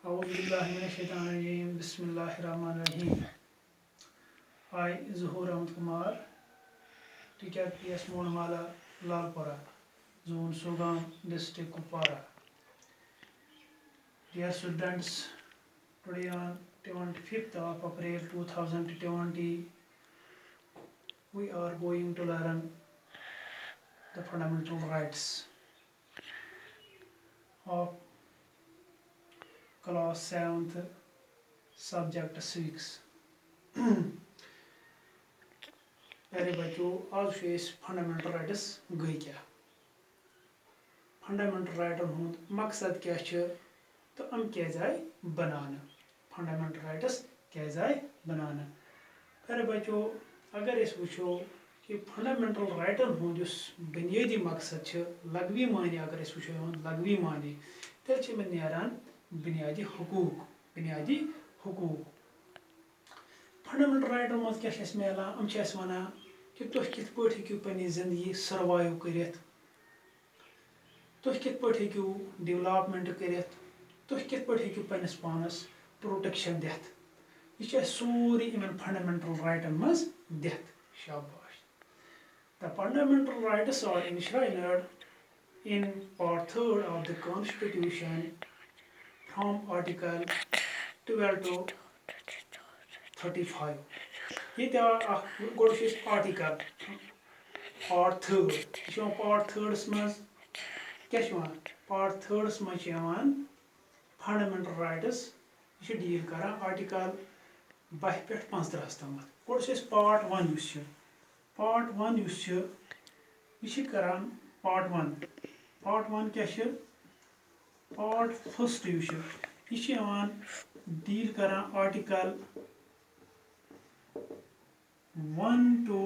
Auzubillahiminash-shaytanir-rajim. Bismillahir-rahmanir-rahim. I, Zuhur Ahmad Kumar, teacher P.S. Monamala, Lalpura, Zone Sugam, District Kupara. Dear students, today on 25th of April 2020, we are going to learn the fundamental rights of class 7th, subject 6. प्यारे बच्चों, आज fundamental rights गई क्या fundamental written हुंद मकसद क्या तो हम क्या जाए बनाना फंडामेंटल राइट्स क्या जाए बनाना प्यारे बच्चों, अगर इस वुचो कि फंडामेंटल राइटन हुंद बुनियादी मकसद लगवी माने अगर इस वुचो लगवी माने तेल में नेरान बुनियादी हुकूक फंडामेंटल राइटन मज क्या मिलान हम वनान कि तुम कित पट हेकु पन्नी जिंदगी सर्वाइव करित तुम कित पट हेकु डेवलपमेंट करित तुम कित पट हेकु पन्निस पानस प्रोटेक्शन दित यह सोरी इन फंडामेंटल राइटन मज दित शाबाश the fundamental rights are enshrined in part 3rd of the Constitution from Article 12 to 35 ये article part 3rd part 3rd मज क्या पार्ट 3rd मज फंडामेंटल राइट्स यह डील कर आर्टिकल 12 पे 15 तम गोड़ पार्ट 1 पार्ट 1 यह कर पार्ट 1 क्या पार्ट 1 यह डील कर आर्टिकल 1 to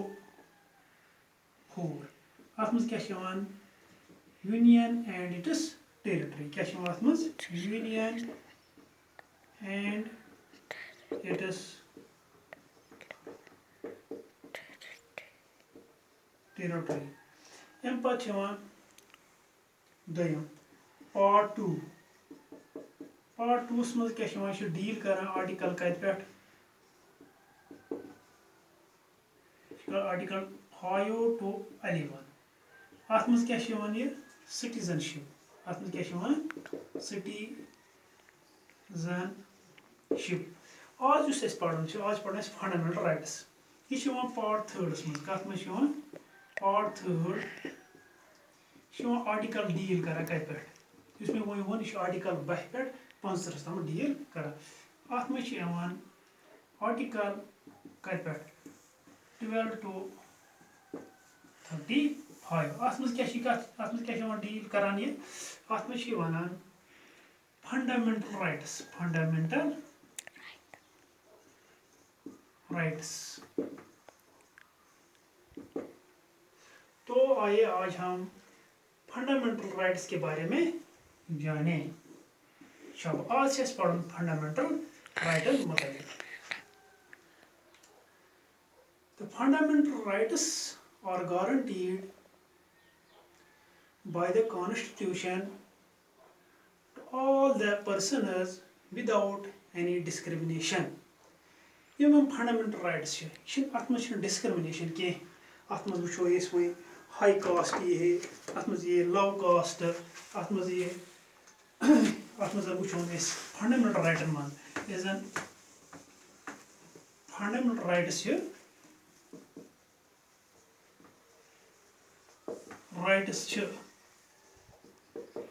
4 अत मज क्या यूनियन एंड इट्स टेरिटरी क्या यूनियन एंड इट्स टेरिटरी अम पे दोम पार्ट 2 मज क्या डील कर आर्टिकल कत पे आर्टिकल 5 to 11 अत मज क्या सिटीजनशिप अत मज क्या सिटीजनशिप आज पढ़न आज पढ़ना फंडामेंटल राइट्स यह पार्ट 3rd मज कत मज पार्ट 3rd आर्टिकल डील कर कत पे मे वो आर्टिकल 12 पे 15 तम डील कर अत मज आर्टिकल कत पे 12 to 35 अत मज क्या डील करान अत मज वनान फंडामेंटल राइट्स तो आइए आज हम फंडामेंटल राइट्स के बारे में जाने शब आज से पढ़ फंडामेंटल राइट्स मुताबिक The fundamental rights are guaranteed by the Constitution to all the persons without any discrimination. Yama fundamental rights अत मज discrimination कह अत मज वो वो हाई कास्ट ये अत मज ये लो कास्ट अत मज ये वो फंडामेंटल राइटन मन इज फंडामेंटल राइट्स राइट्स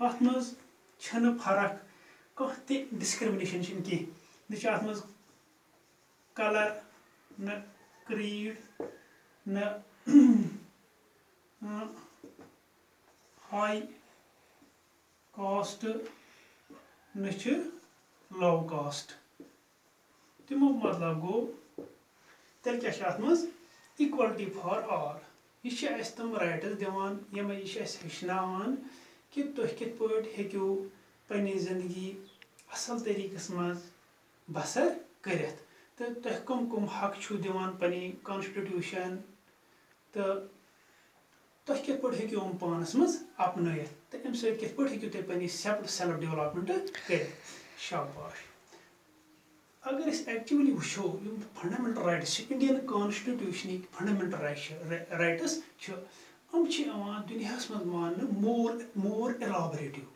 अत मज फर्क कह डिस्क्रिमिनेशन कह न अत मज कलर न क्रीड न हाई कास्ट न लो कास्ट तमो मतलब गो तेल क्या अत मज इक्वलिटी फॉर ऑल यह तम राइट्स दिवान यम हेचनान कि तुम कित पट हेकु पन्नी जिंदगी असल तरीकस मज बसर करित तो तुम कम हक छु दिवान पन्नी कॉन्स्टिट्यूशन तो तुम कित पट हेकु पानस मज अपनयत तो अम सत कित पट हेकु तुम पन्नी सेल्फ डेवलपमेंट करित शाबाश अगर एक्चुअली वो fundamental rights Indian constitution fundamental rights दुनिया मज मान मोर एलाबरेटिव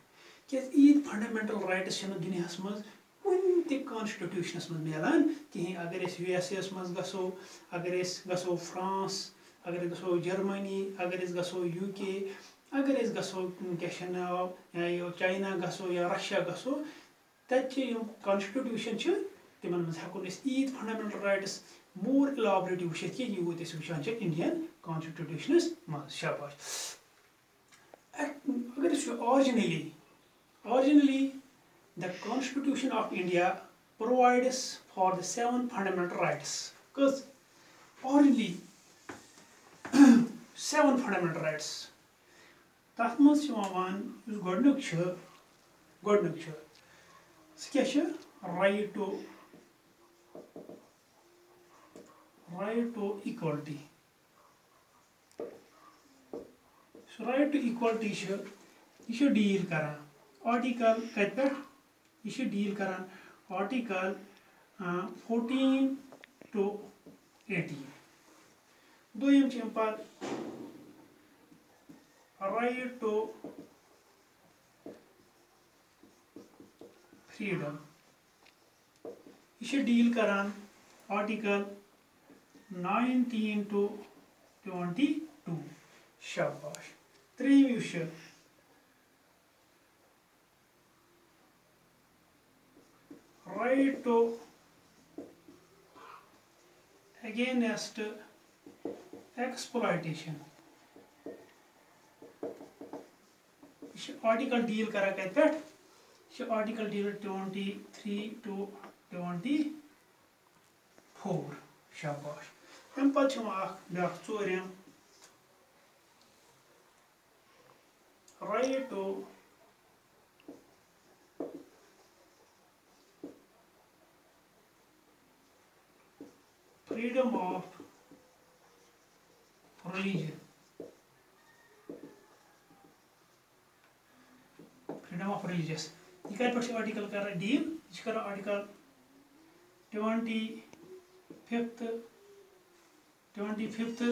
क्या ईद फंडामेंटल राइट्स दुनिया मज कुन त कॉन्स्टिट्यूशनस मज मिलान कहीं अगर USA मज गो अगर गो फ्रांस अगर गो जर्मनी अगर गो UK अगर गो क्या नाव चाइना गो या रशिया गो तत कॉन्स्टिट्यूशन तिमन मज हेको ईद फंडामेंटल राइट्स मोर एलाबरेटिव वुचित कि यूत वुचान इंडियन कॉन्स्टिट्यूशनस मज शाबाश अगर originally the Constitution of India provides for the 7 fundamental rights because originally 7 fundamental rights तथ मज वन गोडनुक right to equality right to equality यह डील करान आर्टिकल कत पे यह डील करान आर्टिकल 14 to 18 दोयम पर right to freedom यह डील करान आर्टिकल 19 to 22 शाबाश त्रेम right to against exploitation article deal करा कत पे आर्टिकल डील 23 to 24 शाबाश अम पे चोरम right to freedom of religion freedom of religious यह कत पे आर्टिकल कर डील यह कर आर्टिकल 25th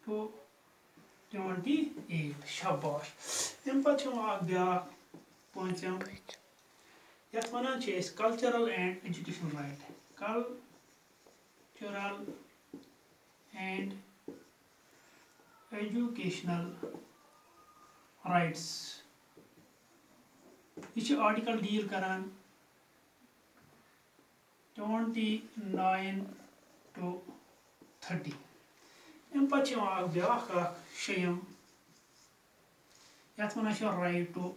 to 28 शाबाश अम पे ब्या पांचम यथ वनान cultural and educational right cultural and educational rights यह आर्टिकल डील करान 29 to 30 अम पे ब्या शयम यथ वनान right to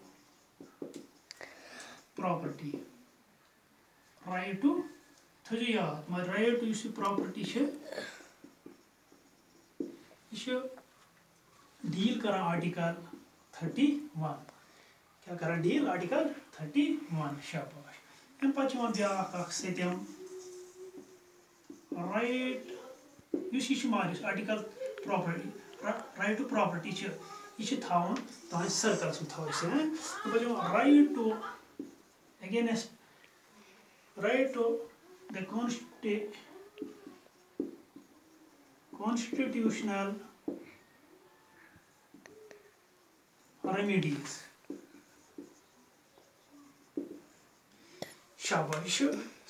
property right to थो याद मगर राइट टू प्रॉपर्टी यह डील कर आर्टिकल 31 क्या कर डील आर्टिकल 31 शाबाश अम पे ब्या सतम राइट यह article property right to property यह थवन तुम सर्कल्स थो right to against right to the constitutional remedies शाबाश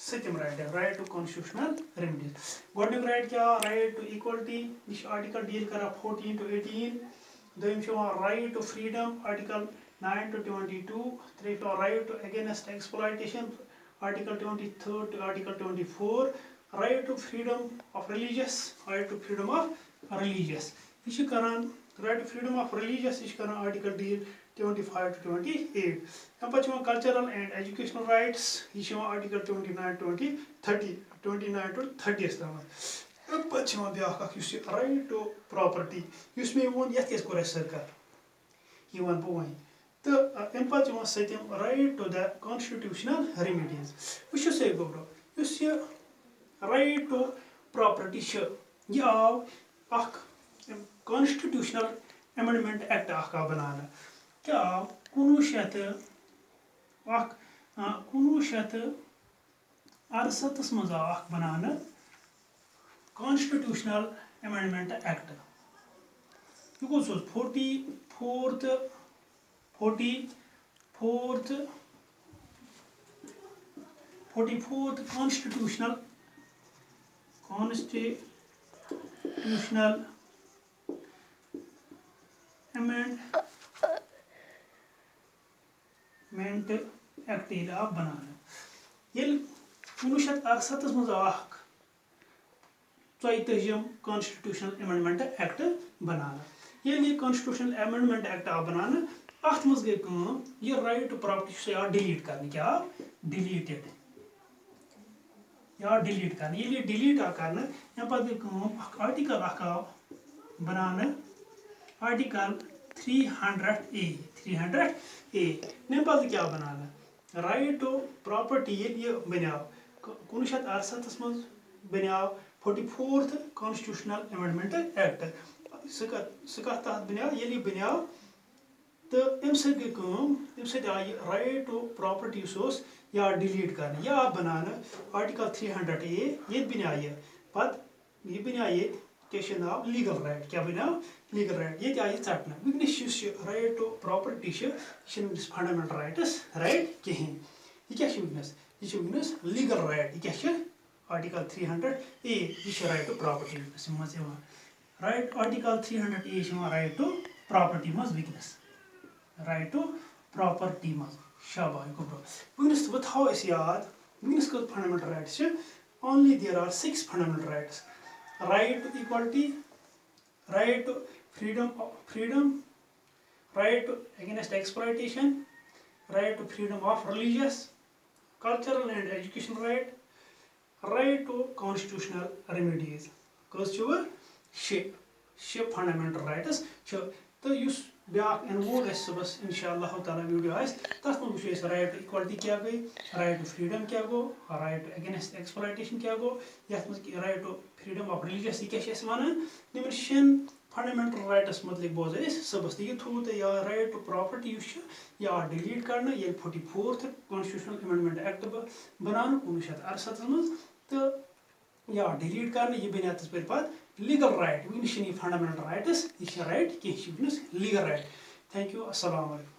सतम राइट टू कॉन्स्टिट्यूशनल रेमेडीज गोडनुक राइट क्या राइट टू इक्वलिटी यह आर्टिकल डील कर 14 to 18 दोयम right to freedom article 9 to 22 3 right to against exploitation article 23 to article 24 right to freedom of religious right to freedom of religious यह करान right to freedom of religious यह करान article deal 25 to 28 अम पे cultural and educational rights यह article 29 to 30 29 to 30 तम अम पे ब्या right to property मे वो ये कोर सर्कल यह वन बह वो तो अम पे सतम right to the constitutional remedies वो सा गोब्रो राइट टू प्रॉपर्टी यह आव कॉन्स्टिट्यूशनल अमेंडमेंट एक्ट आव बनाना क्या आव 19 1968 मज आव बनाने कॉन्स्टिट्यूशनल अमेंडमेंट एक्ट यह कौन 44th कॉन्स्टिट्यूशनल अमेंडमेंट एक्ट ये आव बनाने 1968 मज आव 34 कॉन्स्टिट्यूशनल अमेंडमेंट एक्ट बनाने ये कॉन्स्टिट्यूशनल अमेंडमेंट एक्ट आव बनाने अत मज गई यह राइट टू प्रॉपर्टी सह डिलीट करने क्या डिलीटेड डिलीट करने ये डिलीट आव करने पे गई आर्टिकल आव बनाने आर्टिकल 300A पे क्या बनाने राइट टू प्रॉपर्टी ये बनियाव 1968 मज बनियाव 44th कॉन्स्टिट्यूशनल अमेंडमेंट एक्ट सह कत बनियाव ये बनियाव तो अम सत आई राइट टू प्रॉपर्टी या डिलीट करने यह आव बनाने आर्टिकल 300A ये बनिया पत यह बनिया क्या नाव लीगल राइट क्या बनियाव लीगल राइट ये आई चटना वनस right to property fundamental rights right कहें यह क्या वनस लीगल राइट यह क्या आर्टिकल 300A यह राइट टू प्रॉपर्टी मज right article 300A right to property मज वनस राइट टू प्रॉपर्टी मज शाबाश गुब्रो वनस वो थो याद वनस कत fundamental rights only there are 6 fundamental rights right to equality, right to freedom, right to against exploitation, right to freedom of religious, cultural and educational right, right to constitutional remedies. Cause ship fundamental rights. तो use back इनवोड सुबह इंशाअल्लाह ताला video तथ मज right to equality क्या गई right to freedom क्या गो राइट टू अगेंस्ट एक्सप्लॉयटेशन क्या गो ये right to freedom of religious यह क्या वन नम शेन फंडामेंटल राइट्स मतलब बोज सुबह तो यह थो या राइट टू प्रॉपर्टी या डिलीट करना ये 44th कॉन्स्टिट्यूशनल अमेंडमेंट एक्ट बनान 1968 मज तो या डिलीट करना यह बन पे लीगल राइट वनस फंडामेंटल राइट्स यह राइट कह लीगल राइट थैंक यू अस्सलाम वालेकुम।